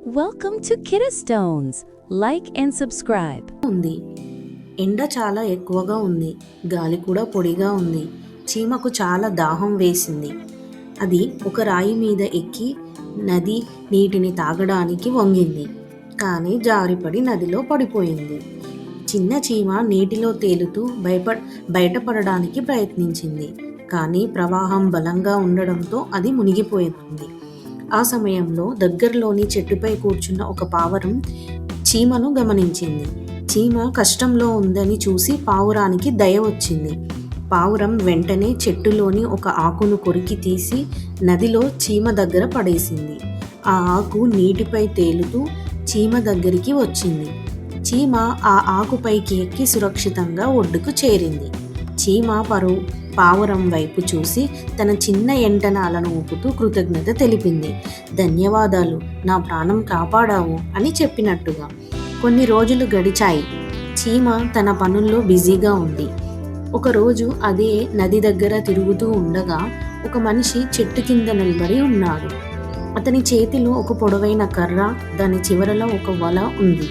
Welcome to Kidstones. Like and subscribe. ఉంది. ఎండ చాలా ఎక్కువగా ఉంది. గాలి కూడా పొడిగా ఉంది. చీమకు చాలా దాహం వేసింది. అది ఒక రాయి మీద ఎక్కి నది నీటిని తాగడానికి వంగింది. కానీ జారిపడి నదిలో పడిపోయింది. చిన్న చీమ నీటిలో తేలుతూ బయటపడడానికి ప్రయత్నించింది. కానీ ప్రవాహం బలంగా ఉండడంతో అది మునిగిపోయింది. ఆ సమయంలో దగ్గరలోని చెట్టుపై కూర్చున్న ఒక పావురం చీమను గమనించింది. చీమ కష్టంలో ఉందని చూసి పావురానికి దయ వచ్చింది. పావురం వెంటనే చెట్టులోని ఒక ఆకును కొరికి తీసి నదిలో చీమ దగ్గర పడేసింది. ఆ ఆకు నీటిపై తేలుతూ చీమ దగ్గరికి వచ్చింది. చీమ ఆ ఆకుపైకి ఎక్కి సురక్షితంగా ఒడ్డుకు చేరింది. చీమ పావురం వైపు చూసి తన చిన్న ఎంటనాలను ఊపుతూ కృతజ్ఞత తెలిపింది. ధన్యవాదాలు, నా ప్రాణం కాపాడావు అని చెప్పినట్టుగా. కొన్ని రోజులు గడిచాయి. చీమ తన పనుల్లో బిజీగా ఉంది. ఒకరోజు అదే నది దగ్గర తిరుగుతూ ఉండగా ఒక మనిషి చెట్టు కింద నిలబడి ఉన్నాడు. అతని చేతిలో ఒక పొడవైన కర్ర, దాని చివరలో ఒక వల ఉంది.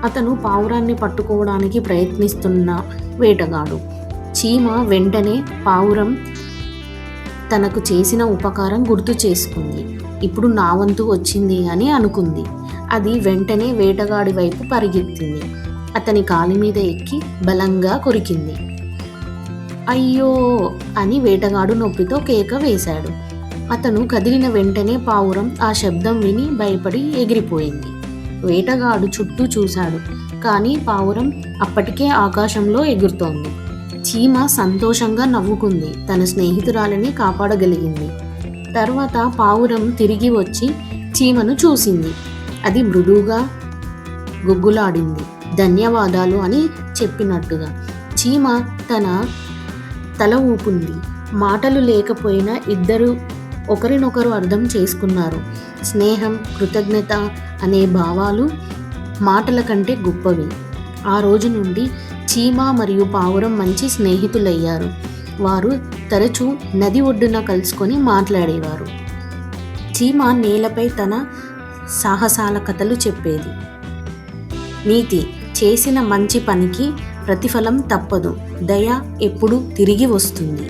అతను పావురాన్ని పట్టుకోవడానికి ప్రయత్నిస్తున్న వేటగాడు. చీమ వెంటనే పావురం తనకు చేసిన ఉపకారం గుర్తు చేసుకుంది. ఇప్పుడు నా వంతు వచ్చింది అని అనుకుంది. అది వెంటనే వేటగాడి వైపు పరిగెత్తింది. అతని కాలి మీద ఎక్కి బలంగా కొరికింది. అయ్యో అని వేటగాడు నొప్పితో కేక వేశాడు. అతను కదిలిన వెంటనే పావురం ఆ శబ్దం విని భయపడి ఎగిరిపోయింది. వేటగాడు చుట్టూ చూశాడు. కానీ పావురం అప్పటికే ఆకాశంలో ఎగురుతోంది. చీమ సంతోషంగా నవ్వుకుంది. తన స్నేహితురాలిని కాపాడగలిగింది. తర్వాత పావురం తిరిగి వచ్చి చీమను చూసింది. అది మృదువుగా గుగ్గులాడింది. ధన్యవాదాలు అని చెప్పినట్టుగా. చీమ తన తల ఊపింది. మాటలు లేకపోయినా ఇద్దరు ఒకరినొకరు అర్థం చేసుకున్నారు. స్నేహం, కృతజ్ఞత అనే భావాలు మాటల కంటే గొప్పవి. ఆ రోజు నుండి చీమ మరియు పావురం మంచి స్నేహితులయ్యారు. వారు తరచూ నది ఒడ్డున కలుసుకొని మాట్లాడేవారు. చీమ నేలపై తన సాహసాల కథలు చెప్పేది. నీతి: చేసిన మంచి పనికి ప్రతిఫలం తప్పదు. దయ ఎప్పుడు తిరిగి వస్తుంది.